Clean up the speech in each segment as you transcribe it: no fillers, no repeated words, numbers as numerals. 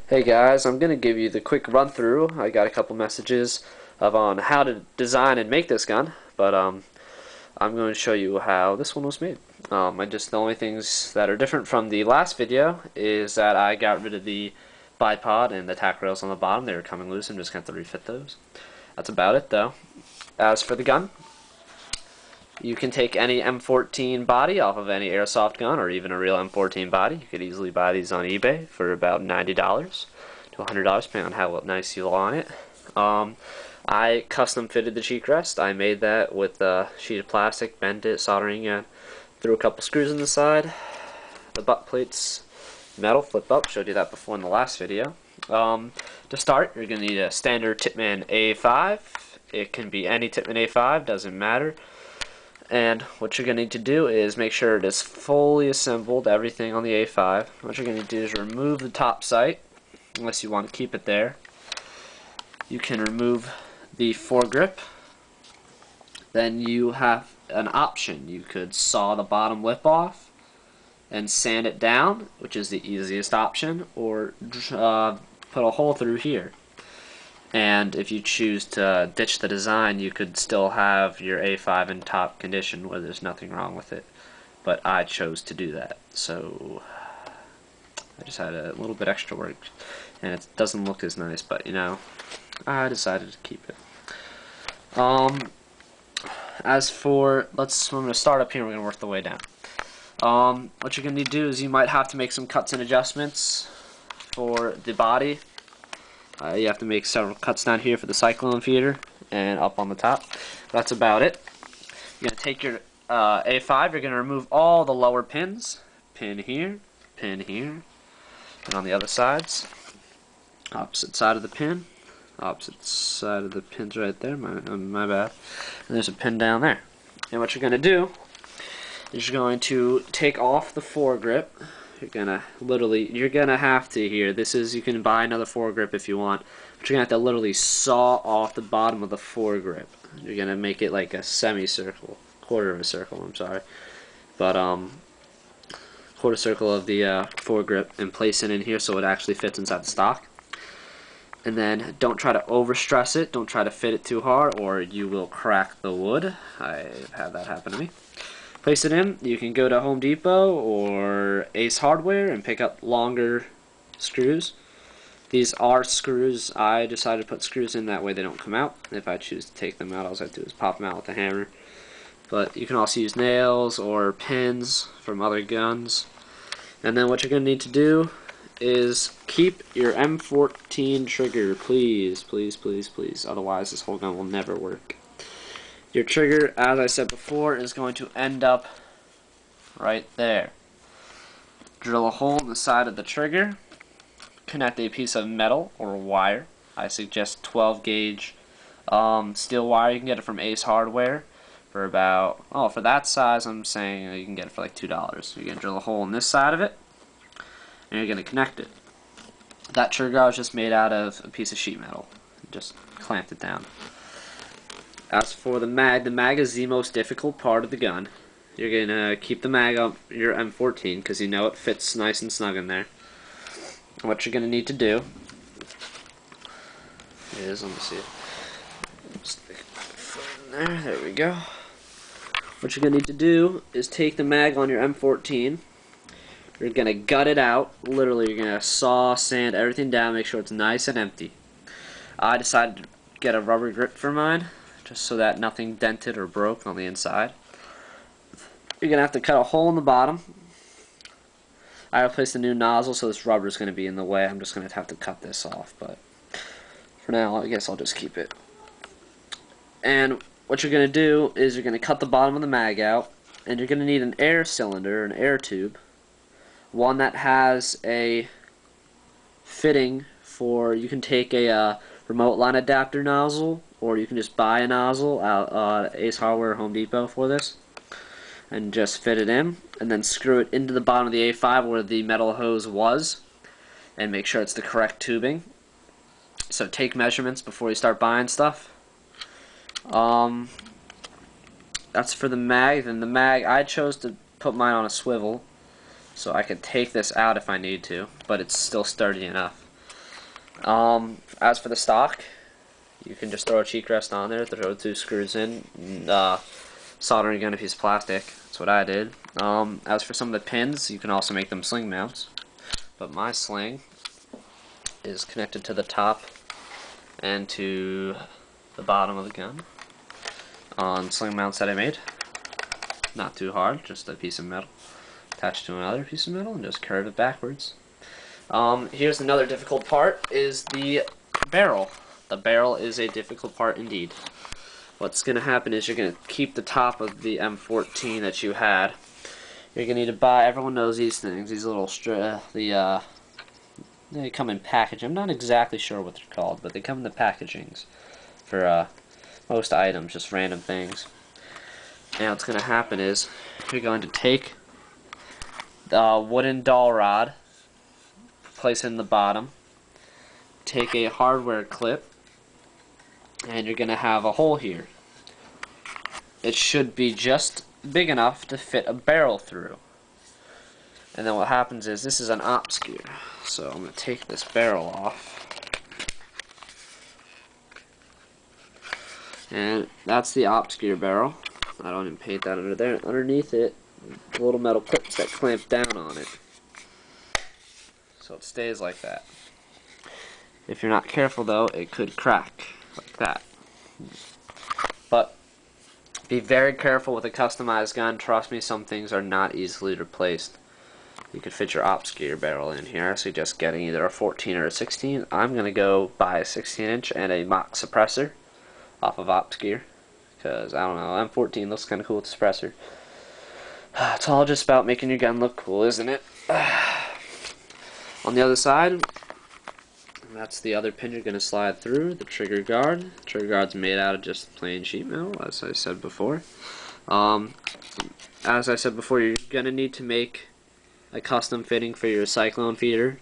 Hey guys, I'm going to give you the quick run through. I got a couple messages on how to design and make this gun, but I'm going to show you how this one was made. The only things that are different from the last video is that I got rid of the bipod and the tack rails on the bottom. They were coming loose. I'm just going to have to refit those. That's about it though. As for the gun, you can take any M14 body off of any airsoft gun or even a real M14 body. You could easily buy these on eBay for about $90 to $100 depending on how nice you want it. I custom fitted the cheek rest. I made that with a sheet of plastic, bent it, soldering it, threw a couple screws in the side. The butt plates, metal, flip up, showed you that before in the last video. To start, you're going to need a standard Tippmann A5. It can be any Tippmann A5, doesn't matter. And what you're going to need to do is make sure it is fully assembled, everything on the A5. What you're going to do is remove the top sight, unless you want to keep it there. You can remove the foregrip. Then you have an option. You could saw the bottom lip off and sand it down, which is the easiest option, or put a hole through here. And if you choose to ditch the design, you could still have your A5 in top condition where there's nothing wrong with it. But I chose to do that, so I just had a little bit extra work, and it doesn't look as nice, but you know, I decided to keep it. As for, I'm going to start up here and we're going to work the way down. What you're going to do is you might have to make some cuts and adjustments for the body. You have to make several cuts down here for the cyclone feeder and up on the top. That's about it. You're going to take your A5, you're going to remove all the lower pins. Pin here, and on the other sides. Opposite side of the pin. Opposite side of the pin's right there, my bad. And there's a pin down there. And what you're going to do is you're going to take off the foregrip. You're gonna have to here. You can buy another foregrip if you want, but you're gonna have to literally saw off the bottom of the foregrip. You're gonna make it like a semicircle, quarter of a circle. I'm sorry, but quarter circle of the foregrip, and place it in here so it actually fits inside the stock. And then don't try to overstress it. Don't try to fit it too hard, or you will crack the wood. I've had that happen to me. Place it in. You can go to Home Depot or Ace Hardware and pick up longer screws. These are screws. I decided to put screws in, that way they don't come out. If I choose to take them out, all I have to do is pop them out with a hammer. But you can also use nails or pins from other guns. And then what you're going to need to do is keep your M14 trigger, please, please, please, please. Otherwise this whole gun will never work. Your trigger, as I said before, is going to end up right there. Drill a hole in the side of the trigger, connect a piece of metal or wire. I suggest 12 gauge steel wire. You can get it from Ace Hardware for about, for that size I'm saying you can get it for like $2. You're going to drill a hole in this side of it, and you're going to connect it. That trigger was just made out of a piece of sheet metal. Just clamped it down. As for the mag is the most difficult part of the gun. You're going to keep the mag up your M14 because you know it fits nice and snug in there. What you're going to need to do is, let me see, stick my foot in there, there we go. What you're going to need to do is take the mag on your M14. You're going to gut it out. Literally, you're going to saw, sand everything down, make sure it's nice and empty. I decided to get a rubber grip for mine, just so that nothing dented or broke on the inside. You're going to have to cut a hole in the bottom. I replaced a new nozzle, so this rubber is going to be in the way. I'm just going to have to cut this off, but for now, I guess I'll just keep it. And what you're going to do is you're going to cut the bottom of the mag out, and you're going to need an air cylinder, an air tube, one that has a fitting for, you can take a remote line adapter nozzle, or you can just buy a nozzle at Ace Hardware or Home Depot for this, and just fit it in, and then screw it into the bottom of the A5 where the metal hose was, and make sure it's the correct tubing. So take measurements before you start buying stuff. That's for the mag. Then the mag, I chose to put mine on a swivel so I could take this out if I need to, but it's still sturdy enough. As for the stock, you can just throw a cheek rest on there, throw 2 screws in, and, soldering gun a piece of plastic. That's what I did. As for some of the pins, you can also make them sling mounts. But my sling is connected to the top and to the bottom of the gun on sling mounts that I made. Not too hard, just a piece of metal attached to another piece of metal and just curve it backwards. Here's another difficult part, is the barrel. The barrel is a difficult part indeed. What's going to happen is you're going to keep the top of the M14 that you had. You're going to need to buy, everyone knows these things, these little, they come in packaging. I'm not exactly sure what they're called, but they come in the packagings for most items, just random things. And what's going to happen is you're going to take the wooden dowel rod, place it in the bottom, take a hardware clip, and you're going to have a hole here. It should be just big enough to fit a barrel through. And then what happens is, this is an ops gear, so I'm going to take this barrel off. And that's the ops gear barrel. I don't even paint that under there. Underneath it, little metal clips that clamp down on it, so it stays like that. If you're not careful though, it could crack like that. But be very careful with a customized gun. Trust me, some things are not easily replaced. You could fit your ops gear barrel in here. I suggest getting either a 14 or a 16. I'm going to go buy a 16-inch and a mock suppressor off of ops gear, because I don't know, M14 looks kind of cool with the suppressor. It's all just about making your gun look cool, isn't it? On the other side, that's the other pin you're going to slide through, the trigger guard. The trigger guard's made out of just plain sheet metal, as I said before. As I said before, you're going to need to make a custom fitting for your cyclone feeder.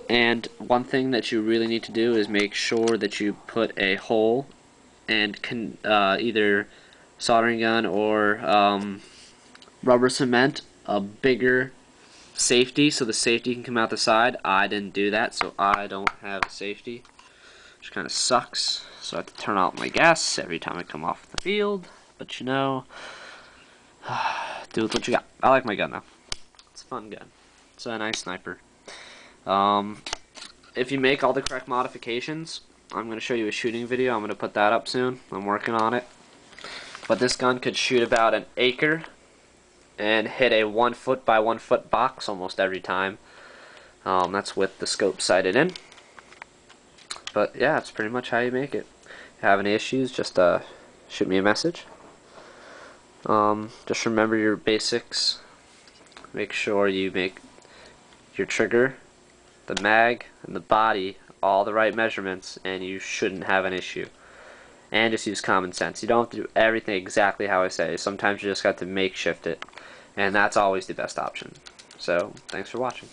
And one thing that you really need to do is make sure that you put a hole and either soldering gun or rubber cement a bigger safety so the safety can come out the side. I didn't do that, so I don't have safety, which kind of sucks. So I have to turn out my gas every time I come off the field. But you know, do with what you got. I like my gun though. It's a fun gun. It's a nice sniper. If you make all the correct modifications, I'm going to show you a shooting video. I'm going to put that up soon. I'm working on it. But this gun could shoot about an acre and hit a 1 foot by 1 foot box almost every time. That's with the scope sighted in. But yeah, that's pretty much how you make it. If you have any issues, just shoot me a message. Just remember your basics. Make sure you make your trigger, the mag, and the body all the right measurements, and you shouldn't have an issue. And just use common sense. You don't have to do everything exactly how I say. Sometimes you just got to makeshift it, and that's always the best option. So, thanks for watching.